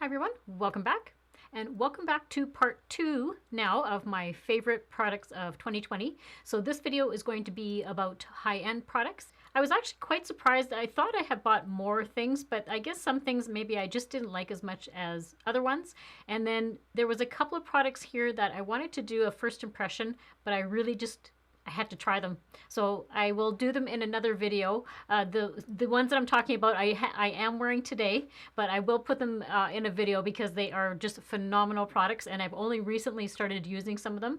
everyone, welcome back. And welcome back to part 2 now of my favorite products of 2020. So this video is going to be about high-end products. I was actually quite surprised. I thought I had bought more things, but I guess some things maybe I just didn't like as much as other ones. And then there was a couple of products here that I wanted to do a first impression, but I had to try them. So I will do them in another video. The ones that I'm talking about, I am wearing today, but I will put them in a video because they are just phenomenal products, and I've only recently started using some of them,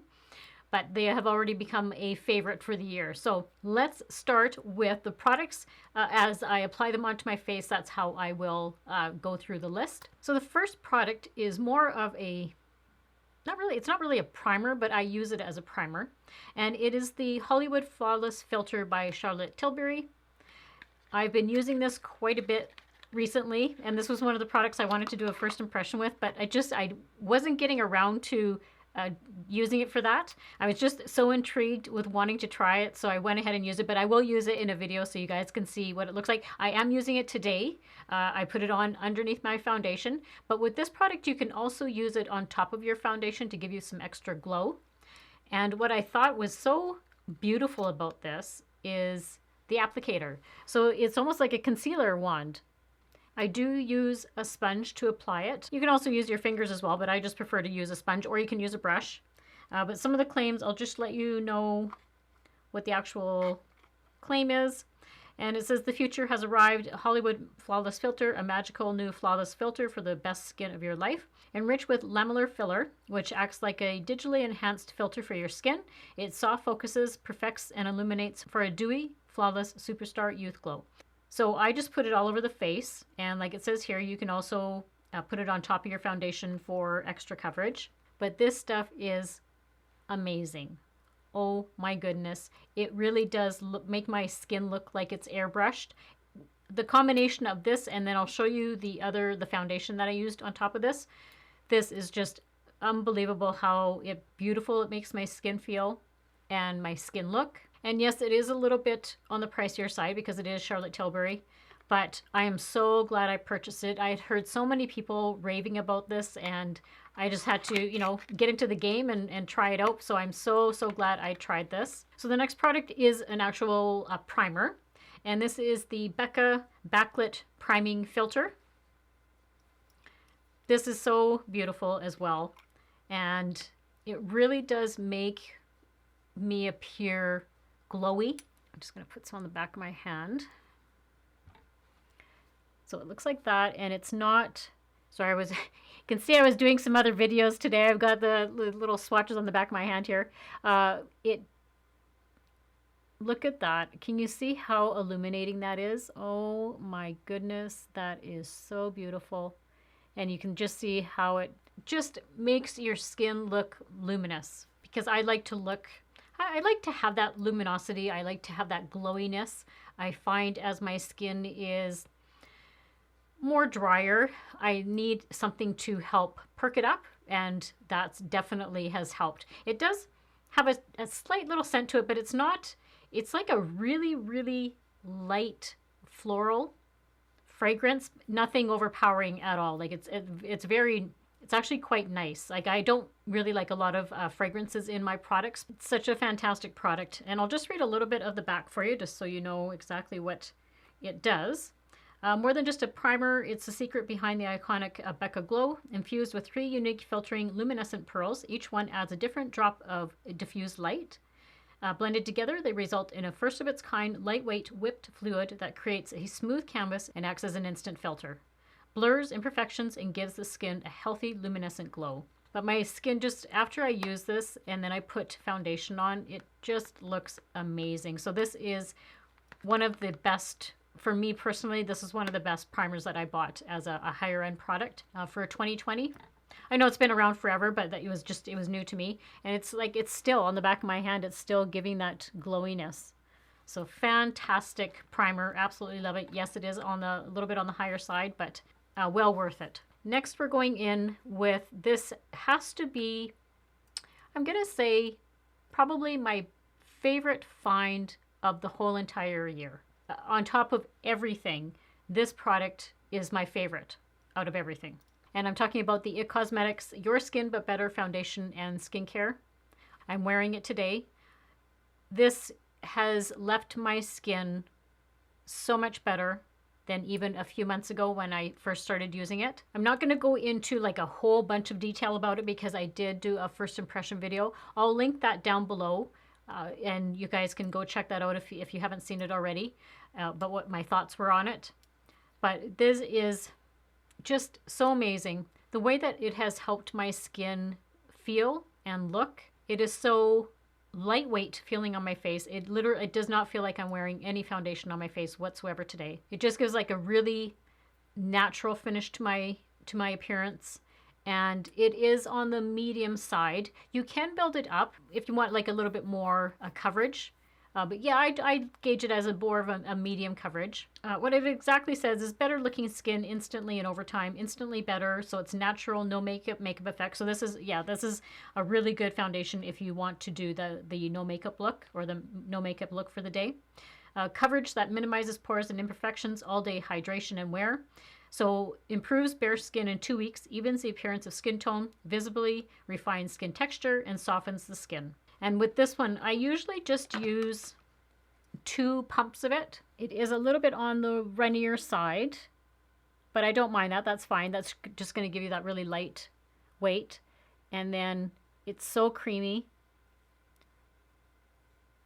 but they have already become a favorite for the year. So let's start with the products as I apply them onto my face. That's how I will go through the list. So the first product is more of a it's not really a primer, but I use it as a primer. And it is the Hollywood Flawless Filter by Charlotte Tilbury. I've been using this quite a bit recently, and this was one of the products I wanted to do a first impression with, but I wasn't getting around to using it for that. I was just so intrigued with wanting to try it, so I went ahead and used it, but I will use it in a video so you guys can see what it looks like. I am using it today. I put it on underneath my foundation, but with this product you can also use it on top of your foundation to give you some extra glow. And what I thought was so beautiful about this is the applicator. So it's almost like a concealer wand. I do use a sponge to apply it. You can also use your fingers as well, but I just prefer to use a sponge, or you can use a brush. But some of the claims, I'll just let you know what the actual claim is. And it says, the future has arrived. Hollywood Flawless Filter, a magical new flawless filter for the best skin of your life. Enriched with lamellar filler, which acts like a digitally enhanced filter for your skin. It soft focuses, perfects, and illuminates for a dewy, flawless superstar youth glow. So I just put it all over the face, and like it says here, you can also put it on top of your foundation for extra coverage. But this stuff is amazing. Oh my goodness. It really does make my skin look like it's airbrushed. The combination of this, and then I'll show you the foundation that I used on top of this. This is just unbelievable how beautiful it makes my skin feel and my skin look. And yes, it is a little bit on the pricier side because it is Charlotte Tilbury, but I am so glad I purchased it. I had heard so many people raving about this, and I just had to, get into the game and try it out. So I'm so glad I tried this. So the next product is an actual primer, and this is the Becca Backlit Priming Filter. This is so beautiful as well, and it really does make me appear glowy. I'm just going to put some on the back of my hand. So it looks like that, and it's not, sorry, you can see I was doing some other videos today. I've got the little swatches on the back of my hand here. Look at that. Can you see how illuminating that is? Oh my goodness, that is so beautiful. And you can just see how it just makes your skin look luminous, because I like to have that luminosity. I like to have that glowiness. I find as my skin is more drier, I need something to help perk it up, and that definitely has helped. It does have a slight little scent to it, but it's like a really light floral fragrance, nothing overpowering at all. Like it's actually quite nice. Like, I don't really like a lot of fragrances in my products. It's such a fantastic product. And I'll just read a little bit of the back for you, just so you know exactly what it does. More than just a primer, it's the secret behind the iconic Becca Glow. Infused with 3 unique filtering luminescent pearls, each one adds a different drop of diffused light. Blended together, they result in a first-of-its-kind, lightweight, whipped fluid that creates a smooth canvas and acts as an instant filter. Blurs imperfections and gives the skin a healthy, luminescent glow. But my skin, just after I use this and then I put foundation on, it just looks amazing. So this is one of the best, for me personally, this is one of the best primers that I bought as a higher end product for 2020. I know it's been around forever, but it was new to me. And it's still on the back of my hand, it's still giving that glowiness. So fantastic primer, absolutely love it. Yes, it is a little bit on the higher side, but well worth it. Next, we're going in with, this has to be, I'm going to say, probably my favorite find of the whole entire year. On top of everything, this product is my favorite out of everything. And I'm talking about the IT Cosmetics Your Skin But Better Foundation and Skincare. I'm wearing it today. This has left my skin so much better than even a few months ago when I first started using it. I'm not going to go into like a whole bunch of detail about it because I did do a first impression video. I'll link that down below and you guys can go check that out if you haven't seen it already, but what my thoughts were on it. But this is just so amazing. The way that it has helped my skin feel and look, it is so lightweight feeling on my face. It does not feel like I'm wearing any foundation on my face whatsoever today. It just gives like a really natural finish to my appearance, and it is on the medium side. You can build it up if you want like a little bit more coverage. But yeah, I gauge it as more of a medium coverage. What it exactly says is better looking skin instantly and over time. Instantly better, so it's natural, no makeup effect. So this is a really good foundation if you want to do the no makeup look or the no makeup look for the day. Coverage that minimizes pores and imperfections, all day hydration and wear. So improves bare skin in 2 weeks, evens the appearance of skin tone, visibly refines skin texture, and softens the skin. And with this one, I usually just use 2 pumps of it. It is a little bit on the runnier side, but I don't mind that. That's fine. That's just going to give you that really light weight. And then it's so creamy.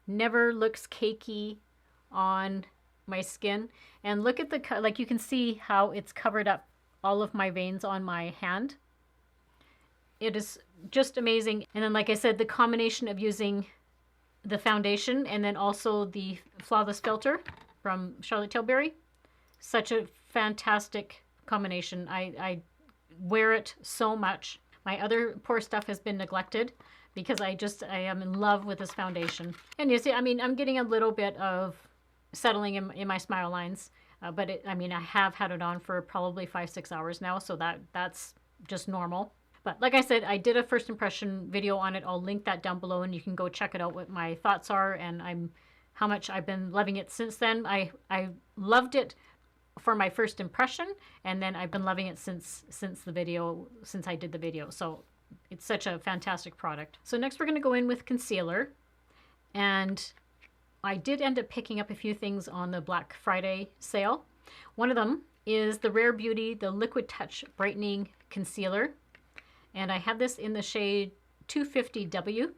Never looks cakey on my skin. And look at like you can see how it's covered up all of my veins on my hand. It is just amazing. And then, like I said, the combination of using the foundation and then also the flawless filter from Charlotte Tilbury, such a fantastic combination. I wear it so much. My other pore stuff has been neglected because I am in love with this foundation. And you see, I mean, I'm getting a little bit of settling in my smile lines, but I have had it on for probably 5-6 hours now, so that's just normal. But like I said, I did a first impression video on it. I'll link that down below and you can go check it out what my thoughts are and how much I've been loving it since then. I loved it for my first impression, and then I've been loving it since I did the video. So it's such a fantastic product. So next we're going to go in with concealer, and I did end up picking up a few things on the Black Friday sale. One of them is the Rare Beauty, the Liquid Touch Brightening Concealer. And I have this in the shade 250W.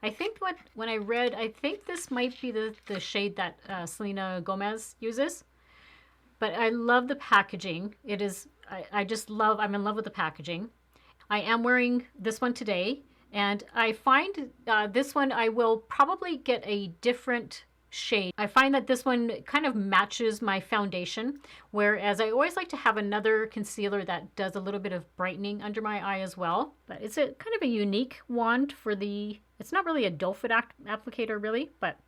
I think when I read, I think this might be the shade that Selena Gomez uses. But I love the packaging. It is, I'm in love with the packaging. I am wearing this one today. And I find this one, I will probably get a different shade. I find that this one kind of matches my foundation, whereas I always like to have another concealer that does a little bit of brightening under my eye as well. But it's a kind of a unique wand for it's not really a doe foot applicator really, but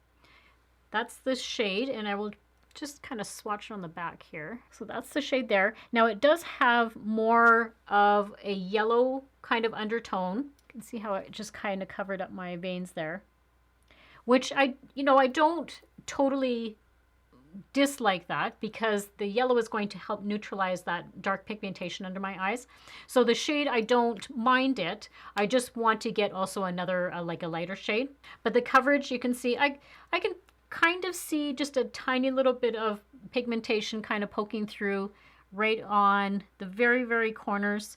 that's the shade, and I will just kind of swatch it on the back here. So that's the shade there. Now it does have more of a yellow kind of undertone. You can see how it just kind of covered up my veins there, which I don't totally dislike that because the yellow is going to help neutralize that dark pigmentation under my eyes. So the shade, I don't mind it. I just want to get also another like a lighter shade. But the coverage, you can see, I can kind of see just a tiny little bit of pigmentation kind of poking through right on the very, very corners.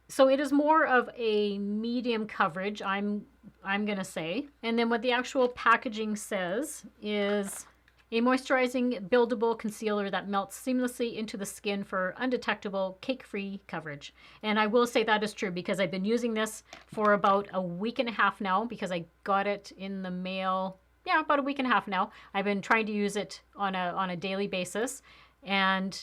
So it is more of a medium coverage, I'm going to say. And then what the actual packaging says is a moisturizing, buildable concealer that melts seamlessly into the skin for undetectable, cake-free coverage. And I will say that is true because I've been using this for about a week and a half now because I got it in the mail. Yeah, about a week and a half now. I've been trying to use it on a daily basis, and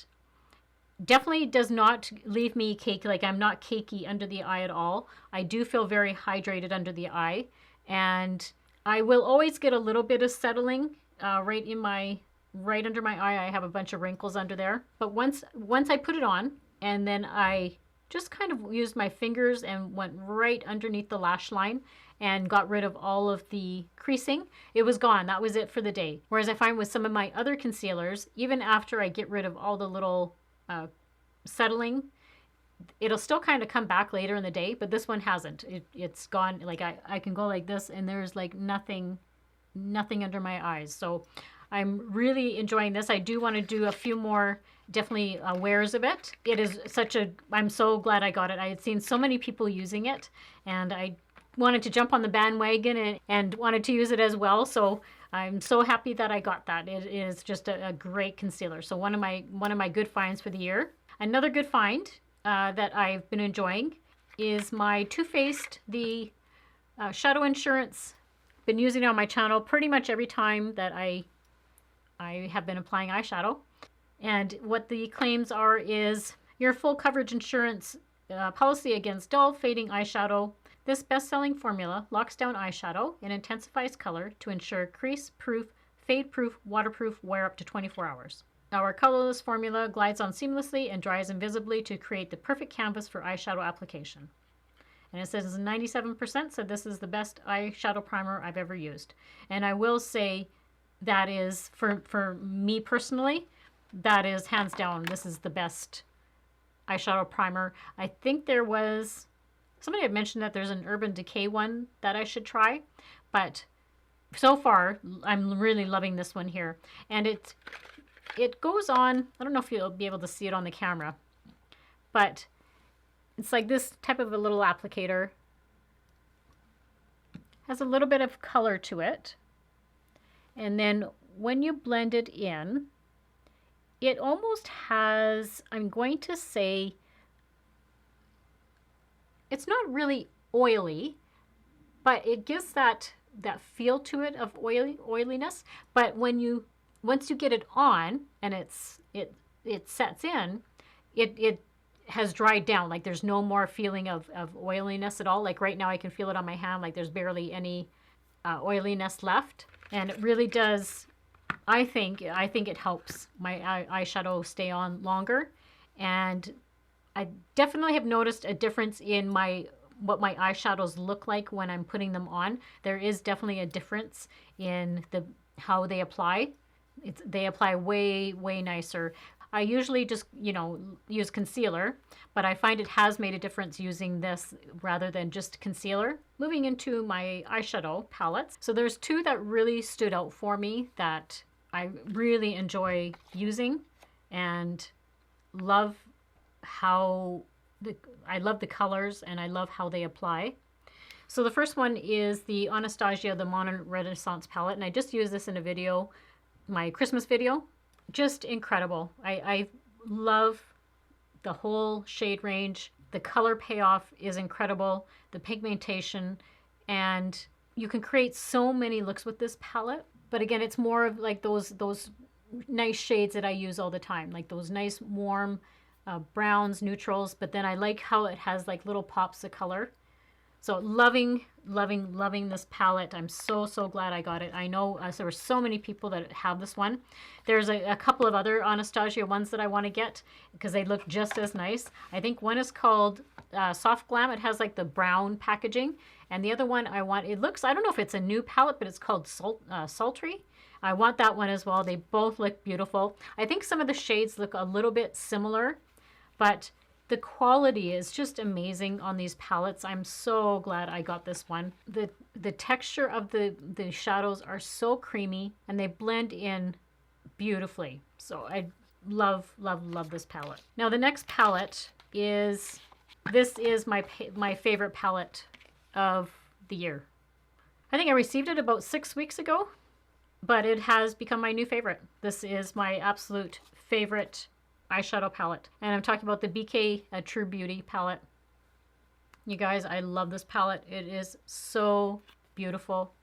definitely does not leave me cakey. Like, I'm not cakey under the eye at all. I do feel very hydrated under the eye, and I will always get a little bit of settling right under my eye. I have a bunch of wrinkles under there, but once I put it on, and then I just kind of used my fingers and went right underneath the lash line and got rid of all of the creasing, it was gone. That was it for the day. Whereas I find with some of my other concealers, even after I get rid of all the little settling, it'll still kind of come back later in the day, but this one hasn't. It's gone. Like I can go like this and there's like nothing under my eyes. So I'm really enjoying this. I do want to do a few more definitely wears of it. It is such a, I'm so glad I got it. I had seen so many people using it and I wanted to jump on the bandwagon and wanted to use it as well. So I'm so happy that I got that. It is just a great concealer. So one of my good finds for the year. Another good find that I've been enjoying is my Too Faced, the Shadow Insurance. Been using it on my channel pretty much every time that I have been applying eyeshadow. And what the claims are is your full coverage insurance policy against dull, fading eyeshadow. This best-selling formula locks down eyeshadow and intensifies color to ensure crease-proof, fade-proof, waterproof wear up to 24 hours. Our colorless formula glides on seamlessly and dries invisibly to create the perfect canvas for eyeshadow application. And it says 97%, so this is the best eyeshadow primer I've ever used. And I will say that is, for me personally, that is hands down, this is the best eyeshadow primer. I think there was, somebody had mentioned that there's an Urban Decay one that I should try, but so far I'm really loving this one here. And it goes on, I don't know if you'll be able to see it on the camera, but it's like this type of a little applicator. Has a little bit of color to it. And then when you blend it in, it almost has, I'm going to say, it's not really oily, but it gives that feel to it of oiliness. But once you get it on and it sets in, it has dried down. Like there's no more feeling of oiliness at all. Like right now I can feel it on my hand, like there's barely any oiliness left. And it really does, I think it helps my eyeshadow stay on longer. And I definitely have noticed a difference in what my eyeshadows look like when I'm putting them on. There is definitely a difference in how they apply. They apply way nicer. I usually just, use concealer, but I find it has made a difference using this rather than just concealer. Moving into my eyeshadow palettes. So there's two that really stood out for me that I really enjoy using and love I love the colors and I love how they apply. So the first one is the Anastasia, the Modern Renaissance palette, and I just used this in a video, my Christmas video. Just incredible. I love the whole shade range. The color payoff is incredible. The pigmentation, and you can create so many looks with this palette. But again, it's more of like those nice shades that I use all the time, like those nice warm browns, neutrals. But then I like how it has like little pops of color. So loving this palette. I'm so glad I got it. I know there were so many people that have this one. There's a couple of other Anastasia ones that I want to get because they look just as nice. I think one is called Soft Glam. It has like the brown packaging. And the other one I want, I don't know if it's a new palette, but it's called Sultry. I want that one as well. They both look beautiful. I think some of the shades look a little bit similar, but the quality is just amazing on these palettes. I'm so glad I got this one. The texture of the shadows are so creamy and they blend in beautifully. So I love this palette. Now the next palette is, this is my favorite palette of the year. I think I received it about 6 weeks ago, but it has become my new favorite. This is my absolute favorite eyeshadow palette, and I'm talking about the BK True Beauty palette. You guys, I love this palette. It is so beautiful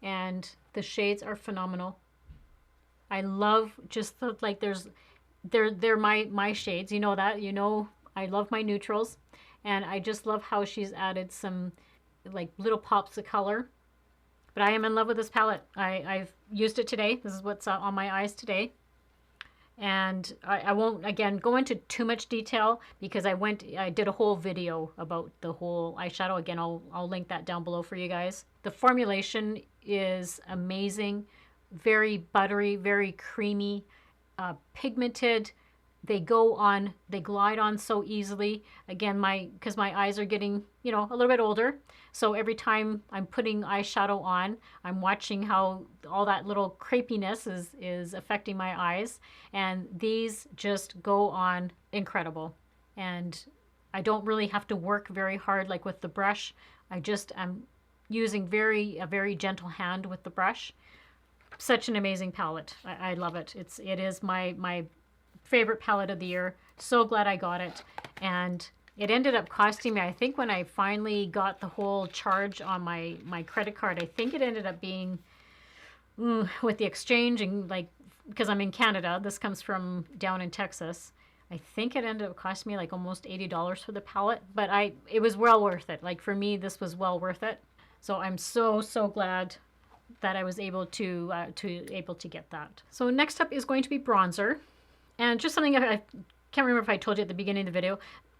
and the shades are phenomenal. I love just they're my shades, you know that, I love my neutrals, and I just love how she's added some like little pops of color. But I am in love with this palette. I've used it today. This is what's on my eyes today. And I won't, again, go into too much detail because I did a whole video about the whole eyeshadow. Again, I'll link that down below for you guys. The formulation is amazing. Very buttery, very creamy, pigmented. They go on, they glide on so easily. Again, because my eyes are getting, a little bit older. So every time I'm putting eyeshadow on, I'm watching how all that little crepiness is affecting my eyes. And these just go on incredible. And I don't really have to work very hard like with the brush. I'm using a very gentle hand with the brush. Such an amazing palette. I love it. It is my favorite palette of the year. So glad I got it. And it ended up costing me, I think when I finally got the whole charge on my credit card, I think it ended up being, with the exchange and like, because I'm in Canada, this comes from down in Texas. I think it ended up costing me like almost $80 for the palette, but it was well worth it. Like for me, this was well worth it. So I'm so glad that I was able to get that. So next up is going to be bronzer. And just something I can't remember if I told you at the beginning of the video.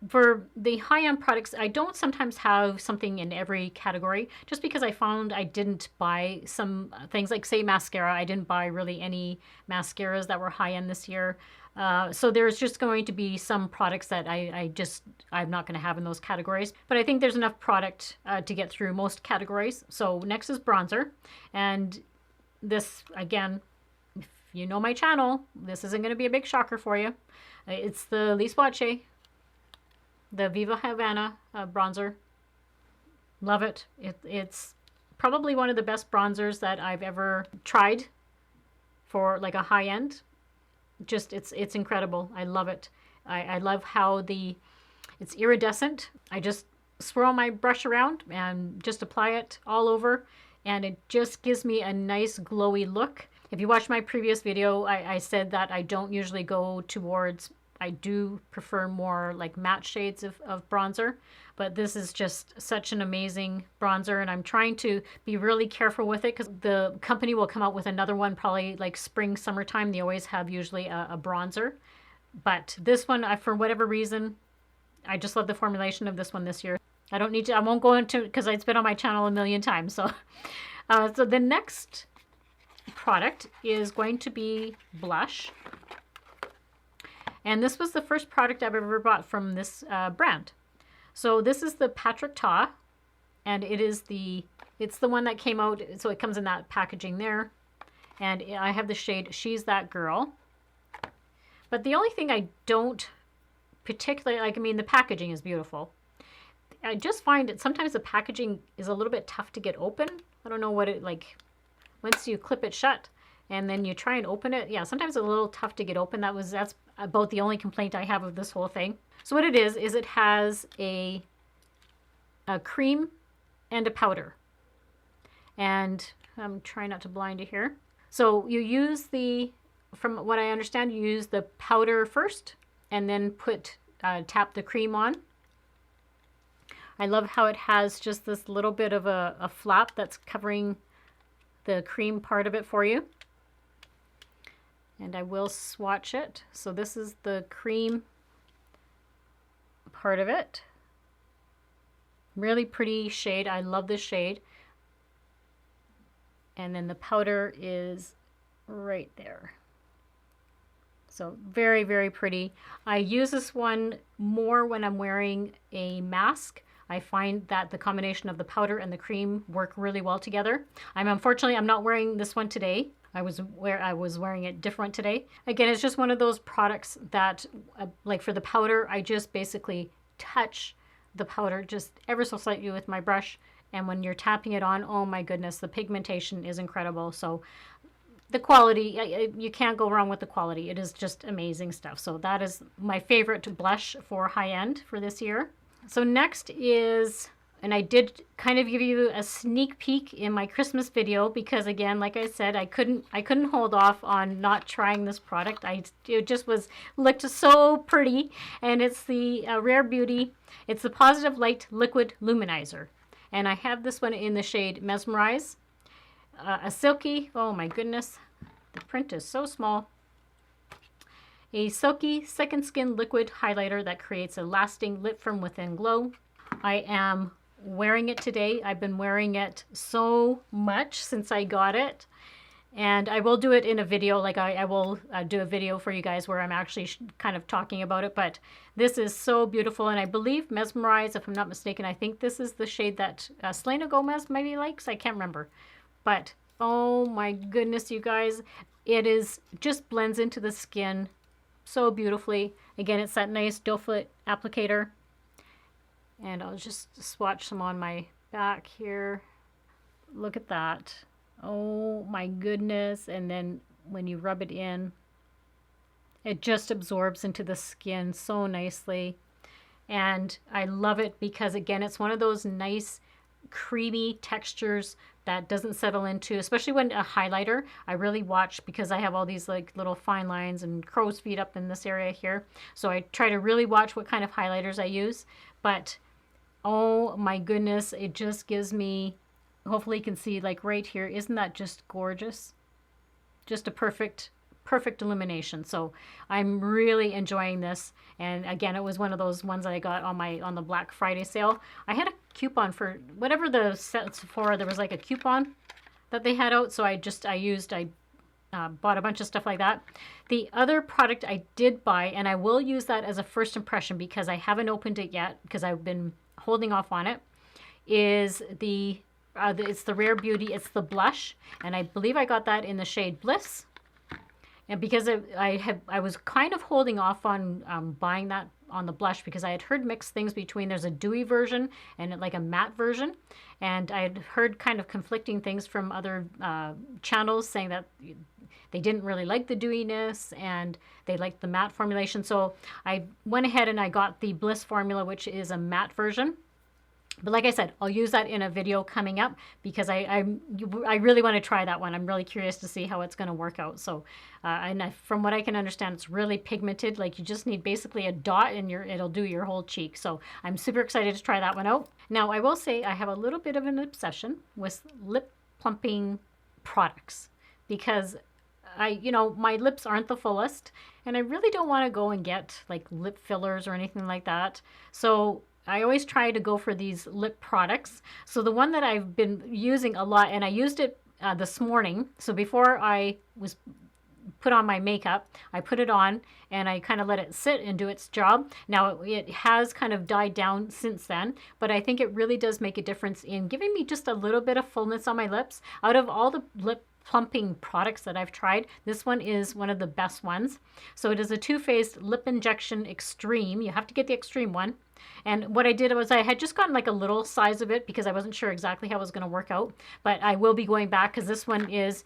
For the high-end products, I don't sometimes have something in every category, just because I found I didn't buy some things like, say, mascara. I didn't buy really any mascaras that were high-end this year. So there's just going to be some products that I'm not going to have in those categories. But I think there's enough product to get through most categories. So next is bronzer. And this, again, if you know my channel, this isn't going to be a big shocker for you. It's the Lise Watier, the Viva Havana bronzer. Love it. It's probably one of the best bronzers that I've ever tried for like a high end. Just it's incredible. I love it. I love how it's iridescent. I just swirl my brush around and just apply it all over, and it just gives me a nice glowy look. If you watched my previous video, I said that I don't usually go towards, I do prefer more like matte shades of bronzer, but this is just such an amazing bronzer, and I'm trying to be really careful with it because the company will come out with another one probably like spring, summertime. They always have usually a bronzer, but this one, for whatever reason, I just love the formulation of this one this year. I won't go into it because it's been on my channel a million times. So, so the next product is going to be blush. And this was the first product I've ever bought from this brand. So this is the Patrick Ta, and it's the one that came out, so it comes in that packaging there. And I have the shade She's That Girl. But the only thing I don't particularly like, I mean, the packaging is beautiful. I just find that sometimes the packaging is a little bit tough to get open. I don't know what it, like, once you clip it shut and then you try and open it, yeah, sometimes it's a little tough to get open. That's about the only complaint I have of this whole thing. So what it is it has a cream and a powder. And I'm trying not to blind you here. So you use from what I understand, you use the powder first and then tap the cream on. I love how it has just this little bit of a flap that's covering the cream part of it for you. And I will swatch it. So this is the cream part of it. Really pretty shade. I love this shade. And then the powder is right there. So very, very pretty. I use this one more when I'm wearing a mask. I find that the combination of the powder and the cream work really well together. Unfortunately, I'm not wearing this one today. I was wearing it different today. Again, it's just one of those products that, like for the powder, I just basically touch the powder just ever so slightly with my brush. And when you're tapping it on, oh my goodness, the pigmentation is incredible. So the quality, you can't go wrong with the quality. It is just amazing stuff. So that is my favorite blush for high end for this year. So next is, and I did kind of give you a sneak peek in my Christmas video because, again, like I said, I couldn't hold off on not trying this product. It just looked so pretty, and it's the Rare Beauty. It's the Positive Light Liquid Luminizer, and I have this one in the shade Mesmerize. A silky, oh my goodness, the print is so small. A silky second skin liquid highlighter that creates a lasting lit from within glow. I am wearing it today. I've been wearing it so much since I got it. And I will do it in a video, like I will do a video for you guys where I'm actually kind of talking about it. But this is so beautiful, and I believe Mesmerize, if I'm not mistaken, I think this is the shade that Selena Gomez maybe likes. I can't remember. But oh my goodness, you guys, it is just blends into the skin so beautifully. Again, it's that nice doe foot applicator. And I'll just swatch some on my back here. Look at that. Oh my goodness. And then when you rub it in, it just absorbs into the skin so nicely. And I love it because, again, it's one of those nice creamy textures that doesn't settle into, especially when a highlighter, I really watch because I have all these like little fine lines and crow's feet up in this area here. So I try to really watch what kind of highlighters I use. But oh my goodness, it just gives me, hopefully you can see like right here, isn't that just gorgeous? Just a perfect illumination. So I'm really enjoying this. And again, it was one of those ones that I got on the Black Friday sale. I had a coupon for whatever the set's for. There was like a coupon that they had out, so I bought a bunch of stuff like that. The other product I did buy, and I will use that as a first impression because I haven't opened it yet because I've been holding off on it, is it's the Rare Beauty. It's the blush, and I believe I got that in the shade Bliss. And because I was kind of holding off on buying that on the blush because I had heard mixed things between, there's a dewy version and like a matte version. And I had heard kind of conflicting things from other channels saying that they didn't really like the dewiness and they liked the matte formulation. So I went ahead and I got the Bliss formula, which is a matte version. But like I said, I'll use that in a video coming up because I really want to try that one. I'm really curious to see how it's going to work out. So, from what I can understand, it's really pigmented. Like you just need basically a dot and it'll do your whole cheek. So I'm super excited to try that one out. Now, I will say I have a little bit of an obsession with lip plumping products because my lips aren't the fullest and I really don't want to go and get like lip fillers or anything like that. So I always try to go for these lip products. So the one that I've been using a lot, and I used it this morning. So before I was put on my makeup, I put it on and I kind of let it sit and do its job. Now it has kind of died down since then, but I think it really does make a difference in giving me just a little bit of fullness on my lips. Out of all the lip plumping products that I've tried, this one is one of the best ones. So it is a Too Faced Lip Injection Extreme. You have to get the extreme one. And what I did was I had just gotten like a little size of it because I wasn't sure exactly how it was going to work out. But I will be going back because this one is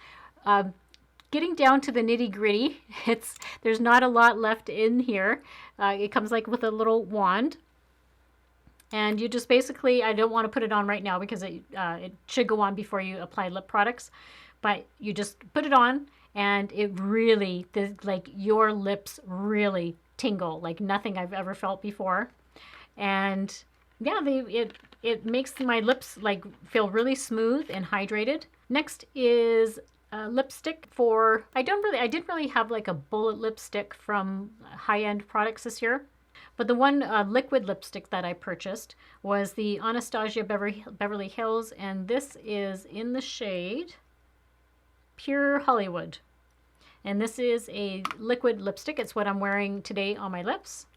getting down to the nitty gritty. There's not a lot left in here. It comes like with a little wand. And you just basically, I don't want to put it on right now because it should go on before you apply lip products. But you just put it on and it really, like your lips really tingle like nothing I've ever felt before. And yeah, it makes my lips like feel really smooth and hydrated. Next is a lipstick for, I didn't really have like a bullet lipstick from high-end products this year. But the one liquid lipstick that I purchased was the Anastasia Beverly Hills, and this is in the shade Pure Hollywood. And this is a liquid lipstick. It's what I'm wearing today on my lips.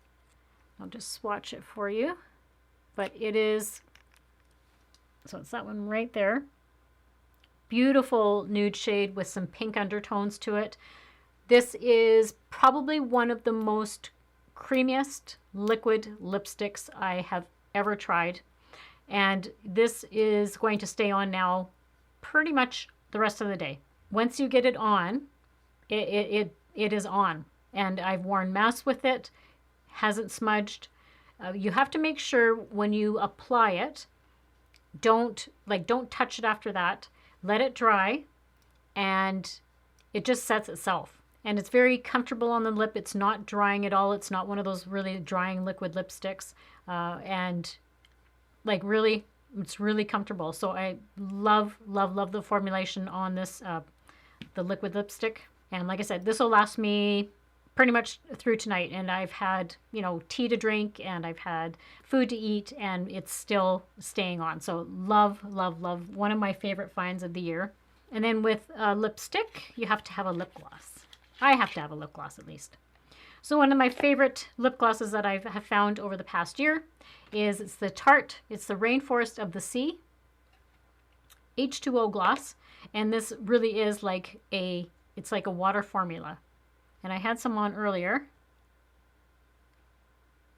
I'll just swatch it for you. But it is, so it's that one right there. Beautiful nude shade with some pink undertones to it. This is probably one of the most creamiest liquid lipsticks I have ever tried. And this is going to stay on now pretty much the rest of the day. Once you get it on, it is on. And I've worn masks with it. Hasn't smudged. You have to make sure when you apply it, don't touch it after that. Let it dry and it just sets itself. And it's very comfortable on the lip. It's not drying at all. It's not one of those really drying liquid lipsticks. And like really, it's really comfortable. So I love, love, love the formulation on this, the liquid lipstick. And like I said, this will last me pretty much through tonight, and I've had tea to drink and I've had food to eat and it's still staying on. So love, love, love, one of my favorite finds of the year. And then with lipstick, you have to have a lip gloss. I have to have a lip gloss at least. So one of my favorite lip glosses that I have found over the past year is it's the Tarte. It's the Rainforest of the Sea H2O gloss. And this really is like it's like a water formula. And I had some on earlier.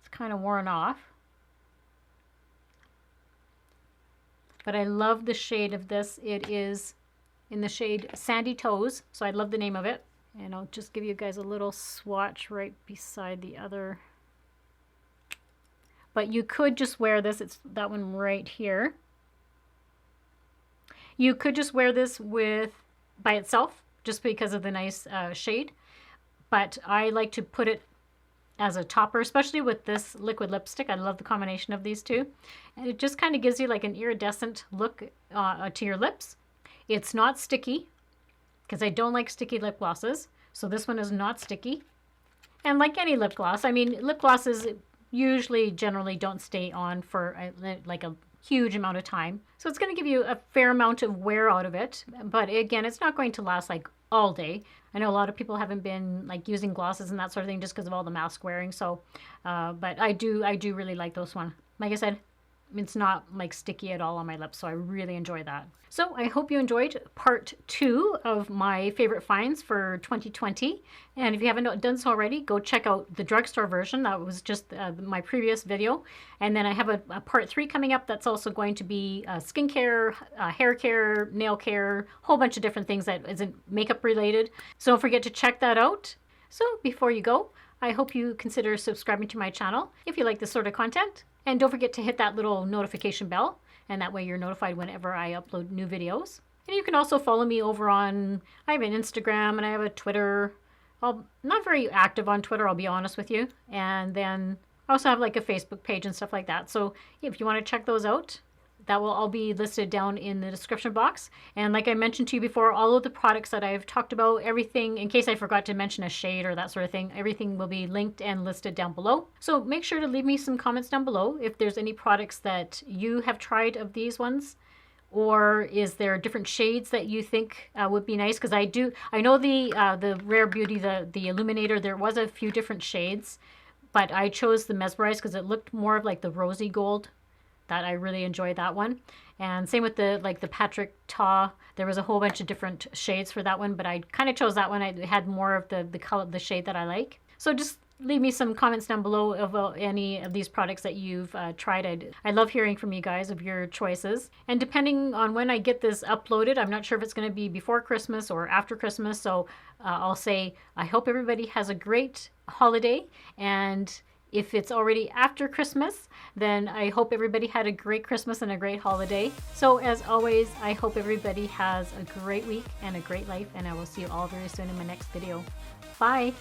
It's kind of worn off. But I love the shade of this. It is in the shade Sandy Toes. So I love the name of it. And I'll just give you guys a little swatch right beside the other. But you could just wear this. It's that one right here. You could just wear this by itself, just because of the nice shade. But I like to put it as a topper, especially with this liquid lipstick. I love the combination of these two. And it just kind of gives you like an iridescent look to your lips. It's not sticky, because I don't like sticky lip glosses. So this one is not sticky. And like any lip gloss, I mean, lip glosses usually generally don't stay on for like a huge amount of time. So it's going to give you a fair amount of wear out of it. But again, it's not going to last like all day. I know a lot of people haven't been like using glosses and that sort of thing just because of all the mask wearing. So, but I do really like this one. Like I said, it's not like sticky at all on my lips, so I really enjoy that. So I hope you enjoyed part 2 of my favorite finds for 2020. And if you haven't done so already, go check out the drugstore version. That was just my previous video. And then I have a part 3 coming up that's also going to be skincare, hair care, nail care, a whole bunch of different things that isn't makeup related. So don't forget to check that out. So before you go, I hope you consider subscribing to my channel if you like this sort of content. And don't forget to hit that little notification bell, and that way you're notified whenever I upload new videos. And you can also follow me over on, I have an Instagram and I have a Twitter. I'm not very active on Twitter, I'll be honest with you. And then I also have like a Facebook page and stuff like that. So if you want to check those out, that will all be listed down in the description box. And like I mentioned to you before, all of the products that I've talked about, everything, in case I forgot to mention a shade or that sort of thing, everything will be linked and listed down below. So make sure to leave me some comments down below if there's any products that you have tried of these ones, or is there different shades that you think would be nice? Because I know the Rare Beauty, the Illuminator, there was a few different shades, but I chose the Mesmerize because it looked more of like the rosy gold. That I really enjoyed that one. And same with the Patrick Ta. There was a whole bunch of different shades for that one, but I kind of chose that one. I had more of the color, the shade that I like. So just leave me some comments down below of any of these products that you've tried. I love hearing from you guys of your choices. And depending on when I get this uploaded, I'm not sure if it's going to be before Christmas or after Christmas. So I'll say I hope everybody has a great holiday, and if it's already after Christmas, then I hope everybody had a great Christmas and a great holiday. So as always, I hope everybody has a great week and a great life, and I will see you all very soon in my next video. Bye!